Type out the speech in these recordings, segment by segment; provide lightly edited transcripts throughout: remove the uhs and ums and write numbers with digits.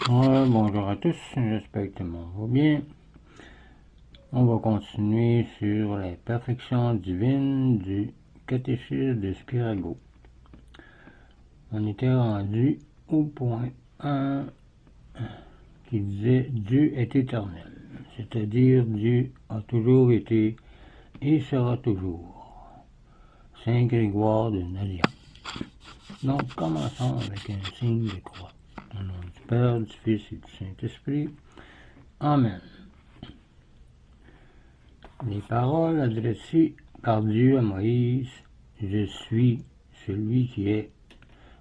Ouais, bonjour à tous, j'espère que tout le monde va bien. On va continuer sur les perfections divines du catéchisme de Spirago. On était rendu au point 1 qui disait Dieu est éternel, c'est-à-dire Dieu a toujours été et sera toujours. Saint Grégoire de Nazianze. Donc commençons avec un signe de croix. Au nom du Père, du Fils et du Saint-Esprit. Amen. Les paroles adressées par Dieu à Moïse, je suis celui qui est,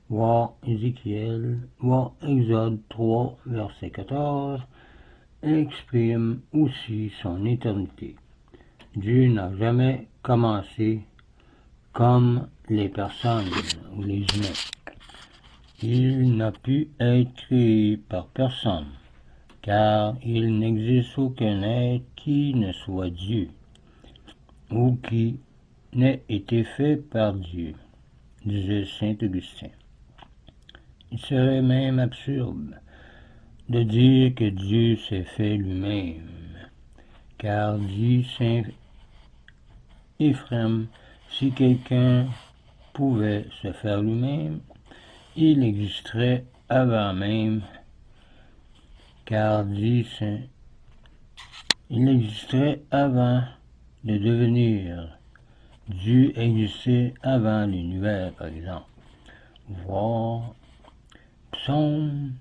voir Ézéchiel, voir Exode 3, verset 14, expriment aussi son éternité. Dieu n'a jamais commencé comme les personnes ou les humains. Il n'a pu être créé par personne, car il n'existe aucun être qui ne soit Dieu, ou qui n'ait été fait par Dieu, disait saint Augustin. Il serait même absurde de dire que Dieu s'est fait lui-même, car dit saint Éphrem, si quelqu'un pouvait se faire lui-même, il existerait avant même, car dit saint, il existerait avant de devenir. Dieu existait avant l'univers, par exemple. Voir Psaume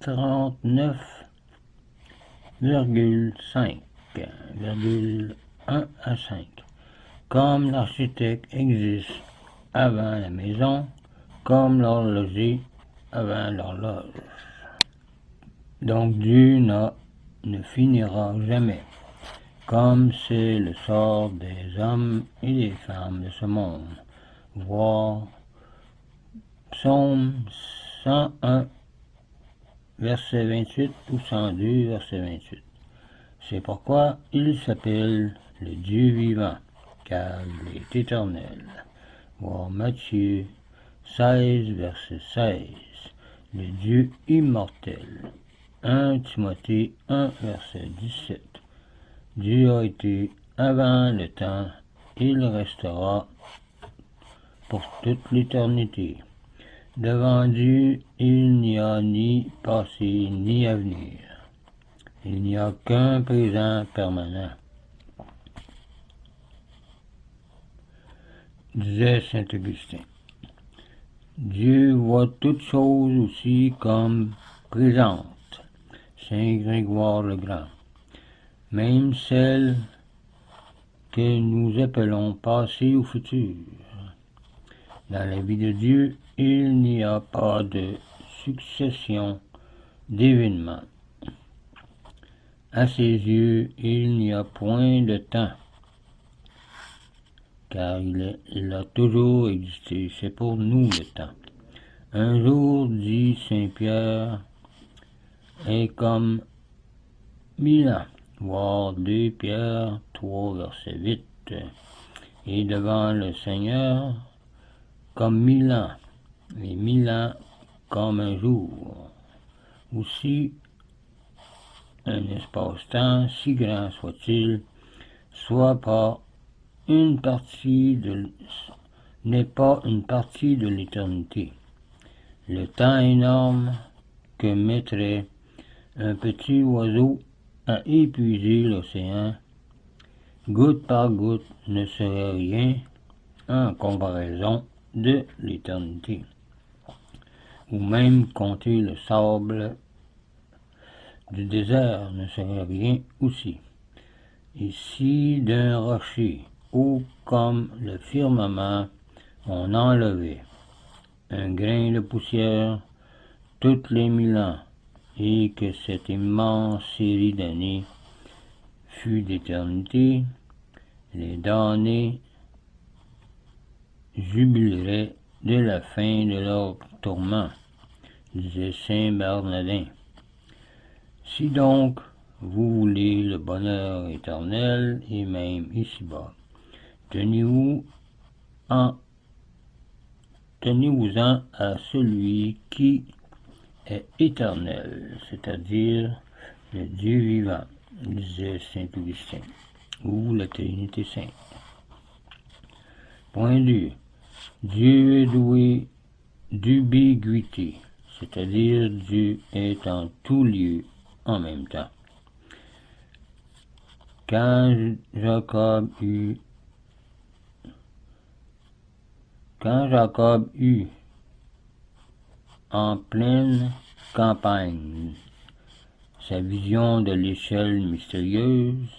39,5, 1 à 5. Comme l'architecte existe avant la maison, comme l'horloger avant l'horloge. Donc Dieu ne finira jamais, comme c'est le sort des hommes et des femmes de ce monde. Voir Psaume 101, verset 28 ou 102, verset 28. C'est pourquoi il s'appelle le Dieu vivant, car il est éternel. Voir Matthieu 16, verset 16. Le Dieu immortel. 1 Timothée 1, verset 17. Dieu a été avant le temps, il restera pour toute l'éternité. Devant Dieu, il n'y a ni passé ni avenir. Il n'y a qu'un présent permanent. Disait saint Augustin. Dieu voit toutes choses aussi comme présentes. Saint Grégoire le Grand. Même celles que nous appelons passé ou futur. Dans la vie de Dieu, il n'y a pas de succession d'événements. À ses yeux, il n'y a point de temps, car il a toujours existé. C'est pour nous le temps. Un jour, dit saint Pierre, est comme 1000 ans, voire 2 Pierre 3, verset 8, et devant le Seigneur, comme 1000 ans, et 1000 ans comme un jour. Aussi, un espace-temps, si grand soit-il, n'est pas une partie de l'éternité. Le temps énorme que mettrait un petit oiseau à épuiser l'océan, goutte par goutte, ne serait rien en comparaison de l'éternité. Ou même compter le sable du désert ne serait rien aussi. Et si d'un rocher, haut comme le firmament, on enlevait un grain de poussière toutes les 1000 ans, et que cette immense série d'années fut d'éternité, les damnés jubileraient de la fin de leur tourment, disait saint Bernardin. Si donc vous voulez le bonheur éternel et même ici-bas, tenez-vous-en à celui qui est éternel, c'est-à-dire le Dieu vivant, disait saint Augustin, ou la Trinité sainte. Point 2. Dieu est doué d'ubiguïté, c'est-à-dire Dieu est en tout lieu en même temps. Quand Jacob eut en pleine campagne sa vision de l'échelle mystérieuse,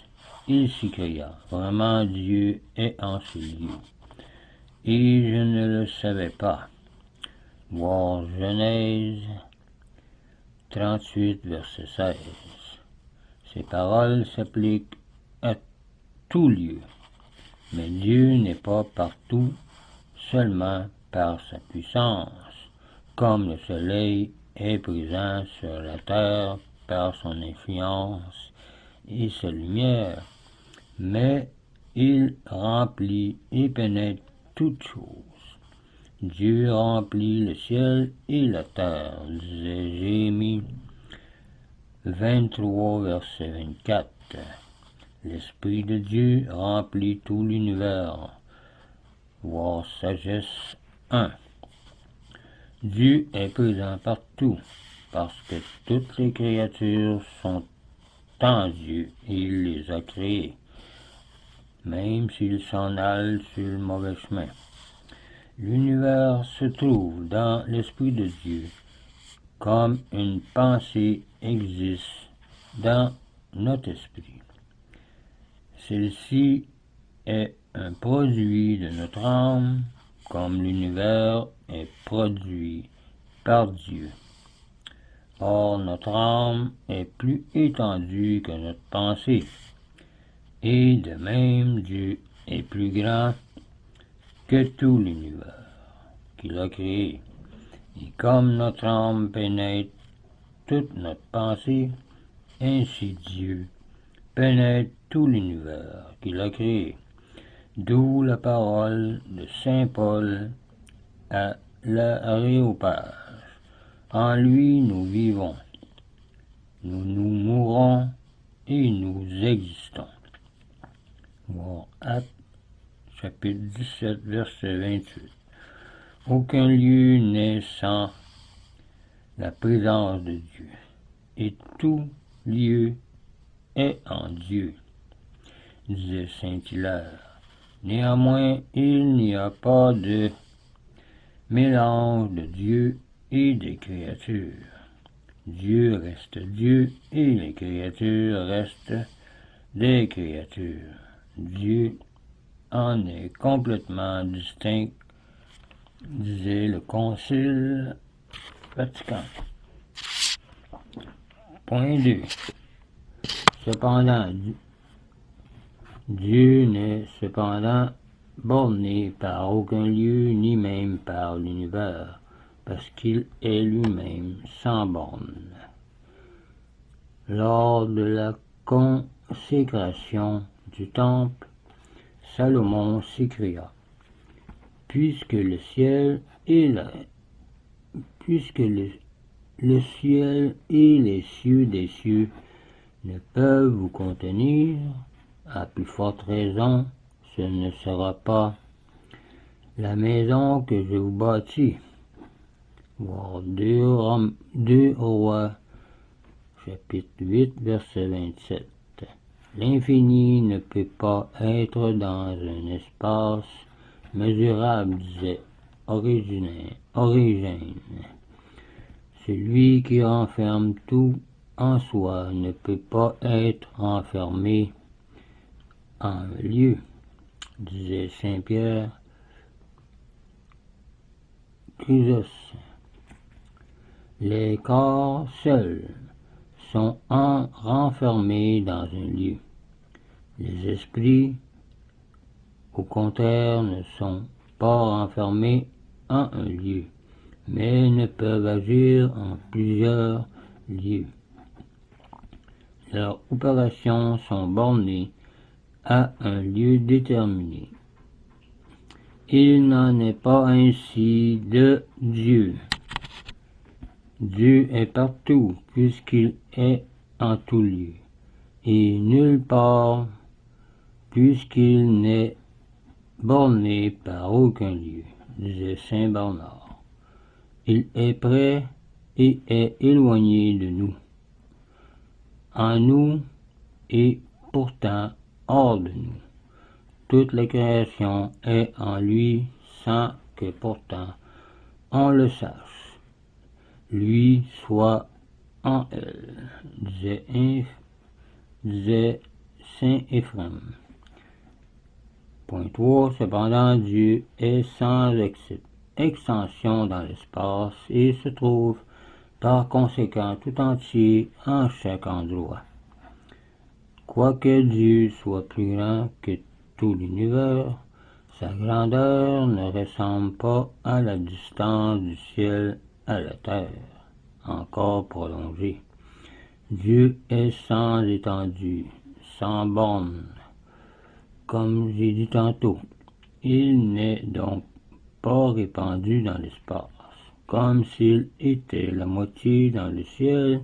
il s'écria, vraiment Dieu est en ce lieu, et je ne le savais pas. Voir Genèse 38, verset 16. Ces paroles s'appliquent à tout lieu, mais Dieu n'est pas partout seulement par sa puissance, comme le soleil est présent sur la terre par son influence et sa lumière, mais il remplit et pénètre toutes choses. Dieu remplit le ciel et la terre, disait Jérémie 23, verset 24. L'Esprit de Dieu remplit tout l'univers. Voir Sagesse 1. Dieu est présent partout, parce que toutes les créatures sont en Dieu et il les a créées, même s'ils s'en allent sur le mauvais chemin. L'univers se trouve dans l'Esprit de Dieu, comme une pensée existe dans notre esprit. Celle-ci est un produit de notre âme, comme l'univers est produit par Dieu. Or, notre âme est plus étendue que notre pensée, et de même Dieu est plus grand que tout l'univers qu'il a créé. Et comme notre âme pénètre toute notre pensée, ainsi Dieu pénètre tout l'univers qu'il a créé. D'où la parole de saint Paul à l'Aréopage. En lui nous vivons, nous mourons et nous existons. Voir Actes, chapitre 17, verset 28. Aucun lieu n'est sans la présence de Dieu, et tout lieu est en Dieu, disait saint Hilaire. Néanmoins, il n'y a pas de mélange de Dieu et des créatures. Dieu reste Dieu et les créatures restent des créatures. Dieu en est complètement distinct, disait le Concile Vatican. Point 2. Cependant, Dieu n'est cependant borné par aucun lieu, ni même par l'univers, parce qu'il est lui-même sans borne. Lors de la consécration du temple, Salomon s'écria, puisque le ciel et le ciel et les cieux des cieux ne peuvent vous contenir, à plus forte raison, ce ne sera pas la maison que je vous bâtis. Voir 2 Rois, chapitre 8, verset 27. L'infini ne peut pas être dans un espace mesurable, disait Origène. Celui qui renferme tout en soi ne peut pas être renfermé en un lieu, disait saint Pierre Chrysos. Les corps seuls sont renfermés dans un lieu. Les esprits, au contraire, ne sont pas renfermés en un lieu, mais ne peuvent agir en plusieurs lieux. Leurs opérations sont bornées à un lieu déterminé. Il n'en est pas ainsi de Dieu. Dieu est partout, puisqu'il est en tout lieu, et nulle part, puisqu'il n'est borné par aucun lieu, disait saint Bernard. Il est près et est éloigné de nous, en nous et pourtant hors de nous. Toute la création est en lui sans que pourtant on le sache. Lui soit en elle, disait saint Éphrem. Point 3. Cependant, Dieu est sans extension dans l'espace et se trouve par conséquent tout entier en chaque endroit. Quoique Dieu soit plus grand que tout l'univers, sa grandeur ne ressemble pas à la distance du ciel à la terre, encore prolongée. Dieu est sans étendue, sans borne, comme j'ai dit tantôt. Il n'est donc pas répandu dans l'espace, comme s'il était la moitié dans le ciel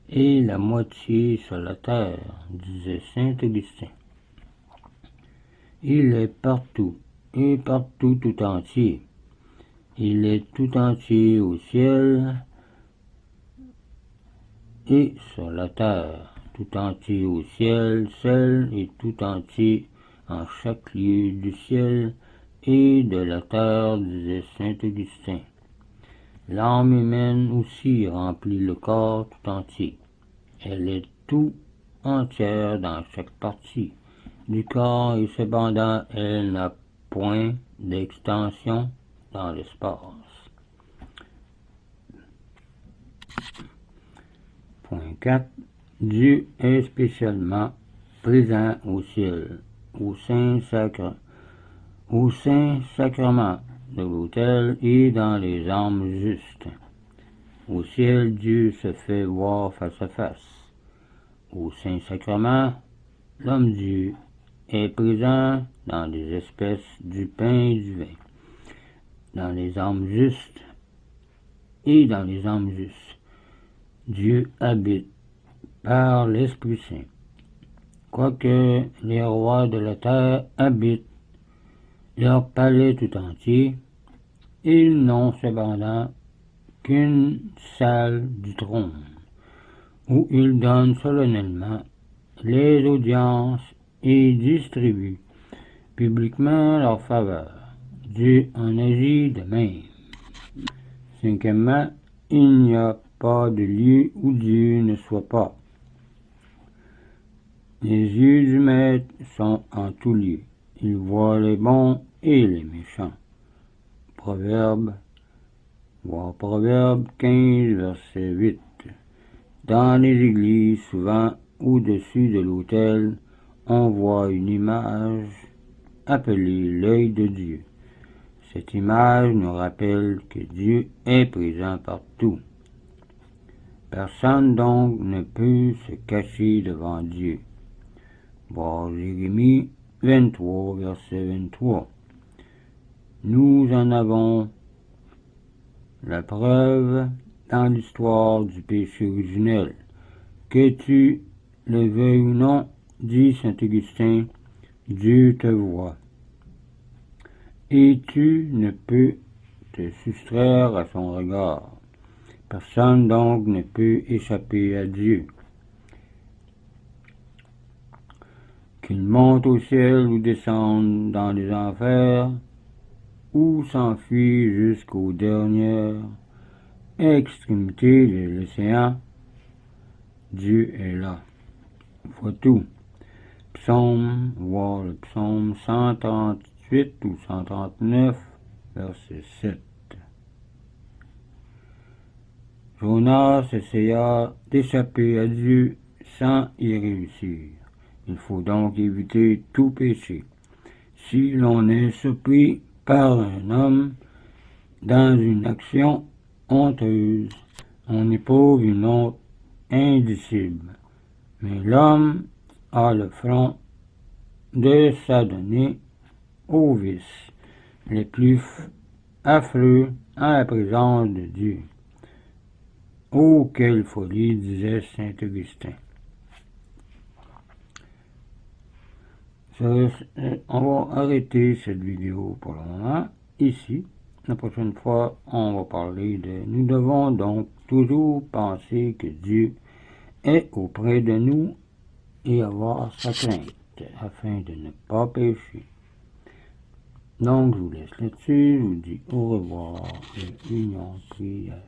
et la moitié sur la terre, disait saint Augustin. Il est partout, et partout tout entier. Il est tout entier au ciel et sur la terre, tout entier au ciel seul et tout entier en chaque lieu du ciel et de la terre, disait saint Augustin. L'âme humaine aussi remplit le corps tout entier. Elle est tout entière dans chaque partie du corps et cependant elle n'a point d'extension dans l'espace. Point 4. Dieu est spécialement présent au ciel, au saint sacrement de l'autel et dans les âmes justes. Au ciel, Dieu se fait voir face à face. Au Saint-Sacrement, l'homme-Dieu est présent dans les espèces du pain et du vin, dans les âmes justes et dans les âmes justes. Dieu habite par l'Esprit Saint. Quoique les rois de la terre habitent leur palais tout entier, ils n'ont cependant qu'une salle du trône, où ils donnent solennellement les audiences et distribuent publiquement leur faveur. Dieu en agit de même. Cinquièmement, il n'y a pas de lieu où Dieu ne soit pas. Les yeux du Maître sont en tout lieu. Il voit les bons et les méchants. Proverbe 15, verset 8. Dans les églises, souvent au-dessus de l'autel, on voit une image appelée l'œil de Dieu. Cette image nous rappelle que Dieu est présent partout. Personne donc ne peut se cacher devant Dieu. Voir Jérémie 23, verset 23. Nous en avons la preuve dans l'histoire du péché originel. Que tu le veuilles ou non, dit saint Augustin, Dieu te voit. Et tu ne peux te soustraire à son regard. Personne donc ne peut échapper à Dieu. Qu'il monte au ciel ou descende dans les enfers, ou s'enfuit jusqu'aux dernières extrémités de l'océan, Dieu est là. Vois tout. Voir le psaume 138 ou 139, verset 7. Jonas essaya d'échapper à Dieu sans y réussir. Il faut donc éviter tout péché. Si l'on est surpris par un homme dans une action honteuse, on éprouve une honte indicible. Mais l'homme a le front de s'adonner aux vices les plus affreux en la présence de Dieu. Oh, quelle folie, disait saint Augustin. On va arrêter cette vidéo pour le moment, ici. La prochaine fois, on va parler de... Nous devons donc toujours penser que Dieu est auprès de nous et avoir sa crainte, afin de ne pas pécher. Donc, je vous laisse là-dessus, je vous dis au revoir et union prière.